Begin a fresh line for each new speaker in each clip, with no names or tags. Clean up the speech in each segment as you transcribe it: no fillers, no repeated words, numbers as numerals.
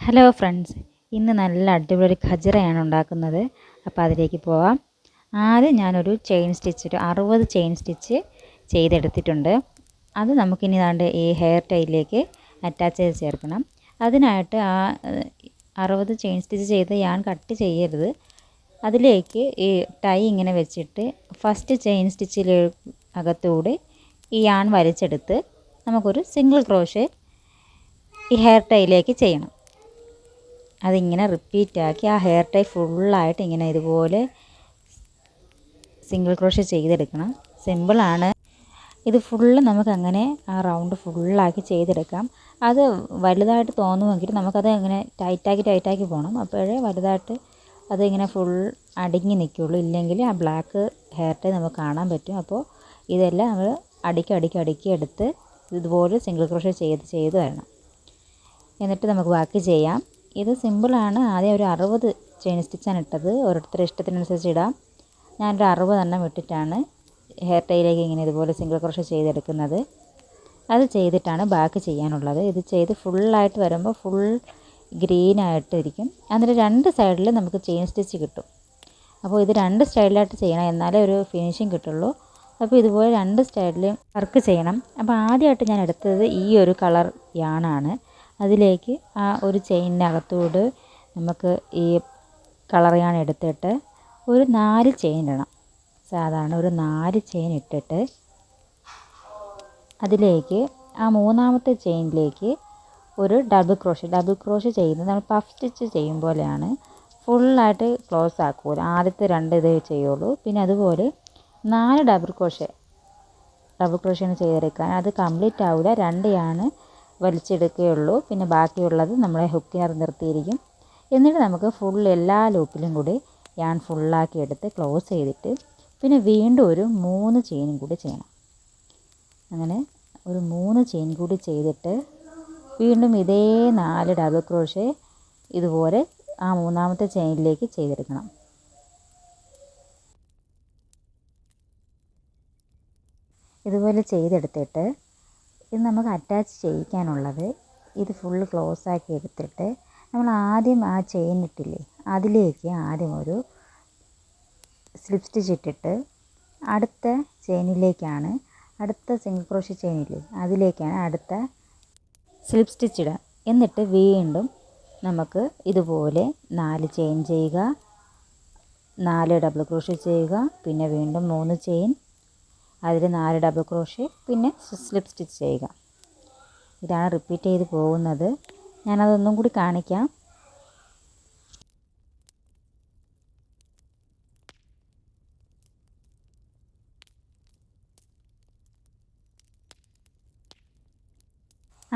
Hello friends, ഇന്ന് നല്ല അടിപൊളി ഒരു ഖജറയാണ് ഉണ്ടാക്കുന്നത്. അപ്പോൾ അതിലേക്ക് പോവാം. ആദ്യം ഞാനൊരു ചെയിൻ സ്റ്റിച്ച്, ഒരു 60 ചെയിൻ സ്റ്റിച്ച് ചെയ്തെടുത്തിട്ടുണ്ട്. അത് നമുക്കിനി ദാണ്ട് ഈ ഹെയർ ടൈയിലേക്ക് അറ്റാച്ച് ചെയ്ത് ചേർക്കണം. അതിനായിട്ട് 60 ചെയിൻ സ്റ്റിച്ച് ചെയ്ത് ഞാൻ കട്ട് ചെയ്യരുത്. അതിലേക്ക് ഈ ടൈ ഇങ്ങനെ വെച്ചിട്ട് ഫസ്റ്റ് ചെയിൻ സ്റ്റിച്ചിൽ അകത്തൂടെ ഈ യാൺ വലിച്ചെടുത്ത് നമുക്കൊരു സിംഗിൾ ക്രോഷേ ഈ ഹെയർ ടൈയിലേക്ക് ചെയ്യണം. അതിങ്ങനെ റിപ്പീറ്റാക്കി ആ ഹെയർ ടൈ ഫുള്ളായിട്ട് ഇങ്ങനെ ഇതുപോലെ സിംഗിൾ ക്രോഷേ ചെയ്തെടുക്കണം. സിമ്പിളാണ്. ഇത് ഫുള്ള് നമുക്കങ്ങനെ ആ റൗണ്ട് ഫുള്ളാക്കി ചെയ്തെടുക്കാം. അത് വലുതായിട്ട് തോന്നുമെങ്കിൽ നമുക്കത് അങ്ങനെ ടൈറ്റാക്കി പോകണം. അപ്പോഴേ വലുതായിട്ട് അതിങ്ങനെ ഫുൾ അടുങ്ങി നിൽക്കുകയുള്ളൂ. ഇല്ലെങ്കിൽ ആ ബ്ലാക്ക് ഹെയർ ടൈ നമുക്ക് കാണാൻ പറ്റും. അപ്പോൾ ഇതെല്ലാം നമ്മൾ അടുക്കി എടുത്ത് ഇതുപോലെ സിംഗിൾ ക്രോഷേ ചെയ്ത് വരണം. എന്നിട്ട് നമുക്ക് ബാക്കി ചെയ്യാം. ഇത് സിമ്പിളാണ്. ആദ്യം ഒരു 60 ചെയിൻ സ്റ്റിച്ചാണ് ഇട്ടത്. ഓരോരുത്തരുടെ ഇഷ്ടത്തിനനുസരിച്ച് ഇടാം. ഞാനൊരു 60 എണ്ണം ഇട്ടിട്ടാണ് ഹെയർ ടൈയിലേക്ക് ഇങ്ങനെ ഇതുപോലെ സിംഗിൾ ക്രോഷേ ചെയ്തെടുക്കുന്നത്. അത് ചെയ്തിട്ടാണ് ബാക്കി ചെയ്യാനുള്ളത്. ഇത് ചെയ്ത് ഫുള്ളായിട്ട് വരുമ്പോൾ ഫുൾ ഗ്രീനായിട്ടിരിക്കും. എന്നിട്ട് രണ്ട് സൈഡിൽ നമുക്ക് ചെയിൻ സ്റ്റിച്ച് കിട്ടും. അപ്പോൾ ഇത് രണ്ട് സ്റ്റൈലിലായിട്ട് ചെയ്യണം, എന്നാലേ ഒരു ഫിനിഷിങ് കിട്ടുള്ളൂ. അപ്പോൾ ഇതുപോലെ രണ്ട് സ്റ്റൈലിലും വർക്ക് ചെയ്യണം. അപ്പോൾ ആദ്യമായിട്ട് ഞാൻ എടുത്തത് ഈ ഒരു കളർ യാണാണ്. അതിലേക്ക് ആ ഒരു ചെയിനകത്തോട് നമുക്ക് ഈ കളർ യാൺ എടുത്തിട്ട് ഒരു 4 ചെയിൻ ഇടണം. സാധാരണ ഒരു 4 ചെയിൻ ഇട്ടിട്ട് അതിലേക്ക് ആ മൂന്നാമത്തെ ചെയിനിലേക്ക് ഒരു ഡബിൾ ക്രോഷേ ചെയ്യുന്നത് നമ്മൾ പഫ് സ്റ്റിച്ച് ചെയ്യും പോലെയാണ്. ഫുള്ളായിട്ട് ക്ലോസ് ആക്കൂല. ആദ്യത്തെ 2 ഇതേ ചെയ്യുള്ളൂ. പിന്നെ അതുപോലെ 4 ഡബിൾ ക്രോഷയാണ് ചെയ്തെടുക്കാൻ. അത് കംപ്ലീറ്റ് ആവില്ല. 2 യാണ് വലിച്ചെടുക്കുകയുള്ളൂ. പിന്നെ ബാക്കിയുള്ളത് നമ്മളെ ഹുക്കിനകത്ത് നിർത്തിയിരിക്കും. എന്നിട്ട് നമുക്ക് ഫുൾ എല്ലാ ലൂപ്പിലും കൂടി യാൺ ഫുള്ളാക്കി എടുത്ത് ക്ലോസ് ചെയ്തിട്ട് പിന്നെ വീണ്ടും ഒരു 3 ചെയിനും കൂടി ചെയ്യണം. അങ്ങനെ ഒരു 3 ചെയിൻ കൂടി ചെയ്തിട്ട് വീണ്ടും ഇതേ 4 ഡബിൾ ക്രോഷേ ഇതുപോലെ ആ മൂന്നാമത്തെ ചെയിനിലേക്ക് ചെയ്തെടുക്കണം. ഇതുപോലെ ചെയ്തെടുത്തിട്ട് ഇത് നമുക്ക് അറ്റാച്ച് ചെയ്യിക്കാനുള്ളത് ഇത് ഫുള്ള് ക്ലോസ് ആക്കി എടുത്തിട്ട് നമ്മൾ ആദ്യം ആ ചെയിൻ ഇട്ടില്ലേ അതിലേക്ക് ആദ്യം ഒരു സ്ലിപ്പ് സ്റ്റിച്ച് ഇട്ടിട്ട് അടുത്ത ചെയിനിലേക്കാണ് അടുത്ത സിംഗിൾ ക്രോഷേ ചെയിനില്ലേ അതിലേക്കാണ് അടുത്ത സ്ലിപ്പ് സ്റ്റിച്ച് ഇടുക. എന്നിട്ട് വീണ്ടും നമുക്ക് ഇതുപോലെ 4 ചെയിൻ ചെയ്യുക, 4 ഡബിൾ ക്രോഷേ ചെയ്യുക, പിന്നെ വീണ്ടും 3 ചെയിൻ, അതിൽ 4 ഡബിൾ ക്രോഷേ, പിന്നെ സ്ലിപ്പ് സ്റ്റിച്ച് ചെയ്യുക. ഇതാണ് റിപ്പീറ്റ് ചെയ്ത് പോകുന്നത്. ഞാനതൊന്നും കൂടി കാണിക്കാം.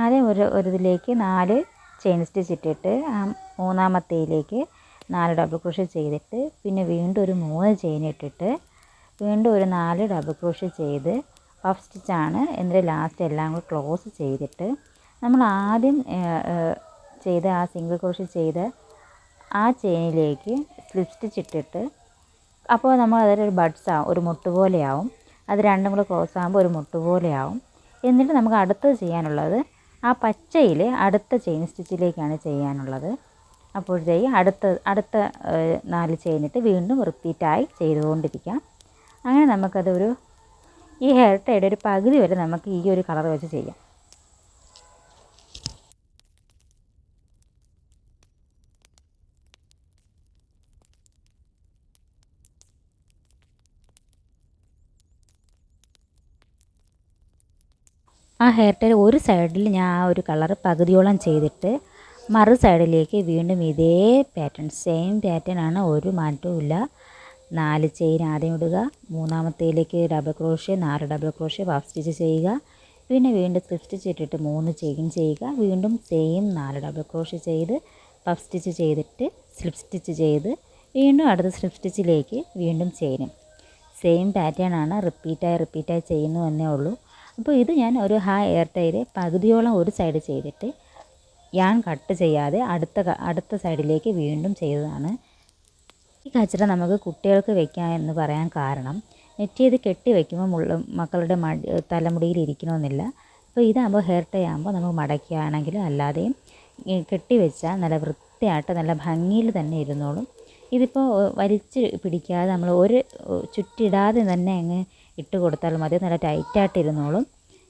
ആദ്യം ഒരു ഇതിലേക്ക് 4 ചെയിൻ സ്റ്റിച്ച് ഇട്ടിട്ട് ആ മൂന്നാമത്തേലേക്ക് 4 ഡബിൾ ക്രോഷേ ചെയ്തിട്ട് പിന്നെ വീണ്ടും ഒരു 3 ചെയിൻ ഇട്ടിട്ട് വീണ്ടും ഒരു 4 ഡബിൾ ക്രോഷേ ചെയ്ത് പഫ് സ്റ്റിച്ചാണ്. എന്നിട്ട് ലാസ്റ്റ് എല്ലാം കൂടി ക്ലോസ് ചെയ്തിട്ട് നമ്മൾ ആദ്യം ചെയ്ത ആ സിംഗിൾ ക്രോഷേ ചെയ്ത ആ ചെയിനിലേക്ക് സ്ലിപ്പ് സ്റ്റിച്ച് ഇട്ടിട്ട് അപ്പോൾ നമ്മൾ അതൊരു ബഡ്സ് ആവും, ഒരു മുട്ട് പോലെയാവും. അത് രണ്ടും കൂടെ ക്ലോസ് ആകുമ്പോൾ ഒരു മുട്ട് പോലെയാവും. എന്നിട്ട് നമുക്ക് അടുത്തത് ചെയ്യാനുള്ളത് ആ പച്ചയിൽ അടുത്ത ചെയിൻ സ്റ്റിച്ചിലേക്കാണ് ചെയ്യാനുള്ളത്. അപ്പോഴത്തേക്ക് അടുത്ത 4 ചെയിനിട്ട് വീണ്ടും റിപ്പീറ്റായി ചെയ്തുകൊണ്ടിരിക്കാം. അങ്ങനെ നമുക്കതൊരു ഈ ഹെയർ ടൈയുടെ ഒരു പകുതി വരെ നമുക്ക് ഈ ഒരു കളർ വെച്ച് ചെയ്യാം. ആ ഹെയർ ടൈ ഒരു സൈഡിൽ ഞാൻ ആ ഒരു കളർ പകുതിയോളം ചെയ്തിട്ട് മറു സൈഡിലേക്ക് വീണ്ടും ഇതേ പാറ്റേൺ, സെയിം പാറ്റേൺ ആണ്, ഒരു മാറ്റവും ഇല്ല. 4 ചെയിൻ ആദ്യം ഇടുക, മൂന്നാമത്തേലേക്ക് double crochet, 4 double crochet puff stitch ചെയ്യുക, പിന്നെ വീണ്ടും സ്ലിപ്പ് സ്റ്റിച്ച് ഇട്ടിട്ട് 3 ചെയിൻ ചെയ്യുക, വീണ്ടും സെയിം 4 ഡബിൾ ക്രോഷേ ചെയ്ത് പഫ് സ്റ്റിച്ച് ചെയ്തിട്ട് സ്ലിപ്പ് സ്റ്റിച്ച് ചെയ്ത് വീണ്ടും അടുത്ത സ്ലിപ്പ് സ്റ്റിച്ചിലേക്ക് വീണ്ടും ചെയിനും. സെയിം പാറ്റേൺ ആണ്, റിപ്പീറ്റായി ചെയ്യുന്നു എന്നേ ഉള്ളൂ. അപ്പോൾ ഇത് ഞാൻ ഒരു ഹെയർ ടൈയിൽ പകുതിയോളം ഒരു സൈഡ് ചെയ്തിട്ട് യാൺ കട്ട് ചെയ്യാതെ അടുത്ത സൈഡിലേക്ക് വീണ്ടും ചെയ്തതാണ്. ഈ കച്ചറ നമുക്ക് കുട്ടികൾക്ക് വെക്കാം എന്ന് പറയാൻ കാരണം നെറ്റ് ചെയ്ത് കെട്ടി വയ്ക്കുമ്പോൾ മക്കളുടെ തലമുടിയിൽ ഇരിക്കണമെന്നില്ല. അപ്പോൾ ഇതാകുമ്പോൾ ഹെയർ ടൈ ആകുമ്പോൾ നമുക്ക് മടക്കിയാണെങ്കിലും അല്ലാതെയും കെട്ടി വെച്ചാൽ നല്ല വൃത്തിയായിട്ട് നല്ല ഭംഗിയിൽ തന്നെ ഇരുന്നോളും. ഇതിപ്പോൾ വലിച്ച് പിടിക്കാതെ നമ്മൾ ഒരു ചുറ്റിടാതെ തന്നെ അങ്ങ് ഇട്ട് കൊടുത്താൽ മതി, നല്ല ടൈറ്റായിട്ട് ഇരുന്നോളും.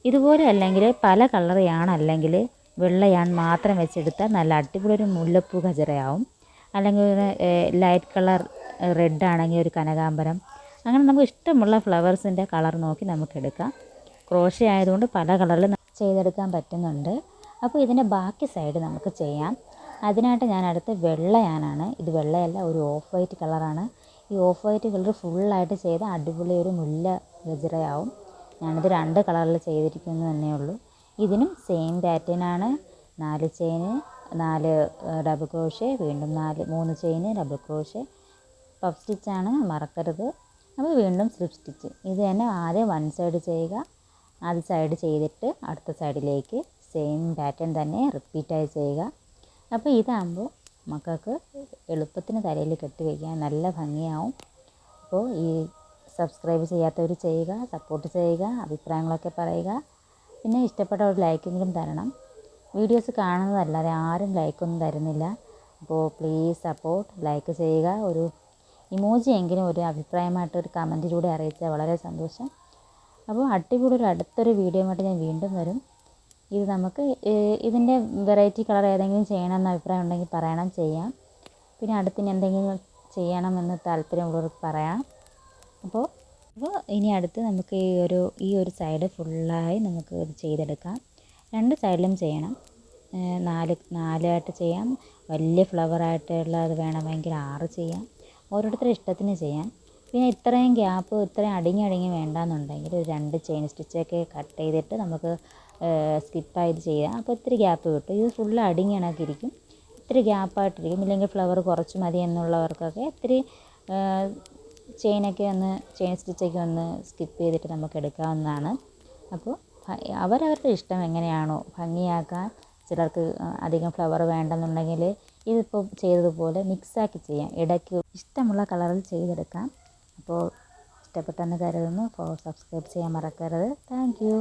ഇതുപോലെ അല്ലെങ്കിൽ പല കളറിയാണല്ലെങ്കിൽ വെള്ളയാൺ മാത്രം വെച്ചെടുത്താൽ നല്ല അടിപൊളി ഒരു മുല്ലപ്പൂ ഗജറയാവും. അല്ലെങ്കിൽ ഒരു ലൈറ്റ് കളർ റെഡ് ആണെങ്കിൽ ഒരു കനകാമ്പരം, അങ്ങനെ നമുക്ക് ഇഷ്ടമുള്ള ഫ്ലവേഴ്സിൻ്റെ കളർ നോക്കി നമുക്കെടുക്കാം. ക്രോഷ്യ ആയതുകൊണ്ട് പല കളറിൽ ചെയ്തെടുക്കാൻ പറ്റുന്നുണ്ട്. അപ്പോൾ ഇതിൻ്റെ ബാക്കി സൈഡ് നമുക്ക് ചെയ്യാം. അതിനായിട്ട് ഞാൻ അടുത്ത് വെള്ളയാനാണ്. ഇത് വെള്ളയല്ല, ഒരു ഓഫ് വൈറ്റ് കളറാണ്. ഈ ഓഫ് വൈറ്റ് കളർ ഫുള്ളായിട്ട് ചെയ്ത അടിപൊളി ഒരു മുല്ല ഗജറയാവും. ഞാനിത് 2 കളറിൽ ചെയ്തിരിക്കുന്നു തന്നെ ഉള്ളൂ. ഇതിനും സെയിം പാറ്റേണാണ്. 4 ചെയിന്, 4 ഡബിൾ ക്രോഷ്യ, വീണ്ടും 3 ചെയിന്, ഡബിൾ ക്രോഷ്യ, പഫ് സ്റ്റിച്ചാണ് മറക്കരുത്. അപ്പോൾ വീണ്ടും സ്ലിപ്പ് സ്റ്റിച്ച്. ഇത് തന്നെ ആദ്യം 1 സൈഡ് ചെയ്യുക, ആദ്യ സൈഡ് ചെയ്തിട്ട് അടുത്ത സൈഡിലേക്ക് സെയിം പാറ്റേൺ തന്നെ റിപ്പീറ്റായി ചെയ്യുക. അപ്പോൾ ഇതാകുമ്പോൾ മക്കൾക്ക് എളുപ്പത്തിന് തലയിൽ കെട്ടി വയ്ക്കാൻ നല്ല ഭംഗിയാവും. അപ്പോൾ ഈ സബ്സ്ക്രൈബ് ചെയ്യാത്തവർ ചെയ്യുക, സപ്പോർട്ട് ചെയ്യുക, അഭിപ്രായങ്ങളൊക്കെ പറയുക. പിന്നെ ഇഷ്ടപ്പെട്ട ഒരു ലൈക്കെങ്കിലും തരണം. വീഡിയോസ് കാണുന്നതല്ലാതെ ആരും ലൈക്കൊന്നും തരുന്നില്ല. അപ്പോൾ പ്ലീസ് സപ്പോർട്ട്, ലൈക്ക് ചെയ്യുക. ഒരു ഇമോജി എങ്കിലും ഒരു അഭിപ്രായമായിട്ട് ഒരു കമൻറ്റിലൂടെ അറിയിച്ചാൽ വളരെ സന്തോഷം. അപ്പോൾ അടിപൊളി ഒരു അടുത്തൊരു വീഡിയോയുമായിട്ട് ഞാൻ വീണ്ടും വരും. ഇത് നമുക്ക് ഇതിൻ്റെ വെറൈറ്റി കളർ ഏതെങ്കിലും ചെയ്യണമെന്ന് അഭിപ്രായം ഉണ്ടെങ്കിൽ പറയണം, ചെയ്യാം. പിന്നെ അടുത്തിന് എന്തെങ്കിലും ചെയ്യണമെന്ന് താല്പര്യമുള്ളവർക്ക് പറയാം. അപ്പോൾ ഇനി അടുത്ത് നമുക്ക് ഈ ഒരു സൈഡ് ഫുള്ളായി നമുക്ക് ഇത് ചെയ്തെടുക്കാം. 2 സൈഡിലും ചെയ്യണം. 4 ചെയ്യാം. വലിയ ഫ്ലവറായിട്ടുള്ളത് വേണമെങ്കിൽ 6 ചെയ്യാം. ഓരോരുത്തരുടെ ഇഷ്ടത്തിന് ചെയ്യാം. പിന്നെ ഇത്രയും ഗ്യാപ്പ്, ഇത്രയും അടിങ്ങി വേണ്ടാന്നുണ്ടെങ്കിൽ ഒരു 2 ചെയിൻ സ്റ്റിച്ചൊക്കെ കട്ട് ചെയ്തിട്ട് നമുക്ക് സ്കിപ്പായിട്ട് ചെയ്യാം. അപ്പോൾ ഇത്തിരി ഗ്യാപ്പ് കിട്ടും. ഇത് ഫുള്ള് അടിങ്ങി കണക്കിരിക്കും, ഇത്തിരി ഗ്യാപ്പായിട്ടിരിക്കും. ഇല്ലെങ്കിൽ ഫ്ലവർ കുറച്ച് മതി എന്നുള്ളവർക്കൊക്കെ ഇത്തിരി ചെയിൻ സ്റ്റിച്ചൊക്കെ ഒന്ന് സ്കിപ്പ് ചെയ്തിട്ട് നമുക്ക് എടുക്കാവുന്നതാണ്. അപ്പോൾ അവരവരുടെ ഇഷ്ടം എങ്ങനെയാണോ ഭംഗിയാക്കാൻ. ചിലർക്ക് അധികം ഫ്ലവർ വേണ്ടെന്നുണ്ടെങ്കിൽ ഇതിപ്പോൾ ചെയ്തതുപോലെ മിക്സാക്കി ചെയ്യാം. ഇടയ്ക്ക് ഇഷ്ടമുള്ള കളറിൽ ചെയ്തെടുക്കാം. അപ്പോൾ ഇഷ്ടപ്പെട്ടെന്ന് കരുതുന്നു. സബ്സ്ക്രൈബ് ചെയ്യാൻ മറക്കരുത്. Thank you.